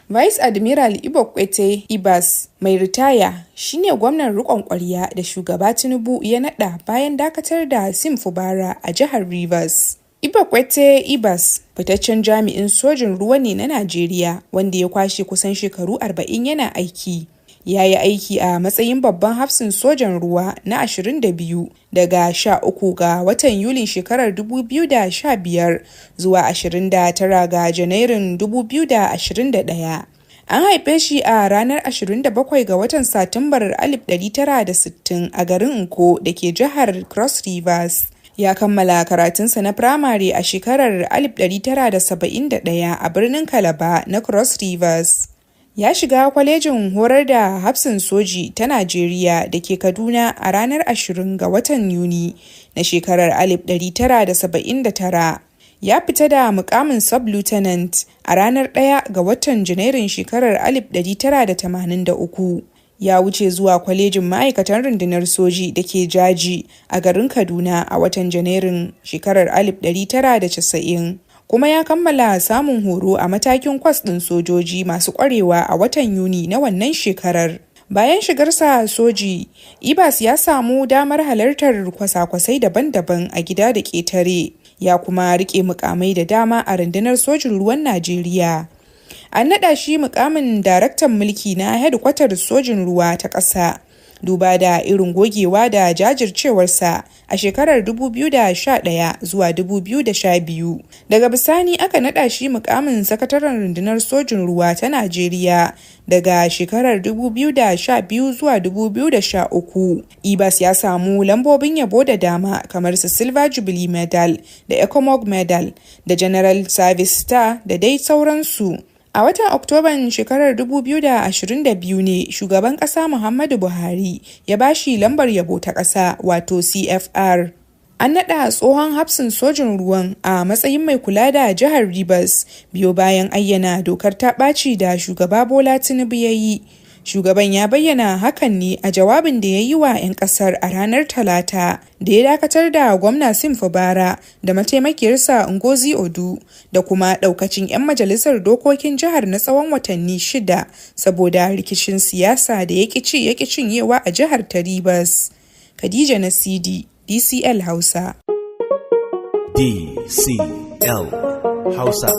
Vice Admiral Ibokwete Ibas mai ritaya shine gwamnan rukon kwarya da shugaba Tinubu ya nada bayan dakatar da Sim Fubara a jihar Rivas. Ibokwete Ibas fitaccen jami'in sojin ruwa ne na Najeriya wanda ya kwashe kusan shekaru 40 yana aiki. Ya yi aiki a matsayin babban hafsin sojan ruwa na 22 daga 13 ga watan Yulin shekarar 2015 zuwa 29 ga Janairun 2021. An haife shi a ranar 27 ga watan Satumbar 1960 a garin Nko da ke jihar Cross Rivers. Ya kammala karatunsa na firamare a shekarar 1971 a birnin Calabar na Cross Rivers. Ya shiga kwalejin horar da hafsin soji ta Najeriya da ke Kaduna a ranar 20 ga watan Yuni na shekarar 1979. Ya fita da mukamin sub-lieutenant a ranar 1 ga watan Janairun shekarar 1983. Ya wuce zuwa kwalejin ma'aikatan rundunar soji da ke Jaji a garin Kaduna a watan Janairun shekarar 1990. Kuma ya kammala samun horo a matakin kwas ɗin sojoji masu ƙwarewa a watan Yuni na wannan shekarar. Bayan shigarsa soji, Ibas ya samu damar halartar kwasa-kwasai daban-daban a gida da ƙetare. Ya kuma riƙe mukamai da dama a rundunar sojin ruwan Najeriya. An naɗa shi mukamin daraktan mulki na hedkwatar sojin ruwa ta ƙasa. Duba da irin gogewa da jajircewarsa a shekarar 2011 zuwa 2012. Daga bisani aka naɗa shi mukamin sakataren rundunar sojin ruwa ta Najeriya daga shekarar 2012 zuwa 2013. Ibas ya samu lambobin yabo da dama kamar su Silver Jubilee Medal da Ecomog Medal da General Service Star da dai sauransu. A watan Oktoban shekarar 2022 ne shugaban ƙasa Muhammadu Buhari ya bashi lambar yabo ta ƙasa wato CFR. An naɗa tsohon hafsin sojin ruwan a matsayin mai kula da jihar Rivers biyo bayan ayyana dokar ta ɓaci da shugaba Bola Tinubu ya yi. Shugaban ya bayyana hakan ne a jawabin da ya yi wa 'yan ƙasar a ranar Talata da ya dakatar da gwamna Sim Fubara da mataimakiyarsa Ngozi Odu da kuma ɗaukacin 'yan majalisar dokokin jihar na tsawon watanni 6 saboda rikicin siyasa da ya ƙi cinyewa a jihar ta Rivers. Khadija Nasidi, DCL Hausa. DCL Hausa.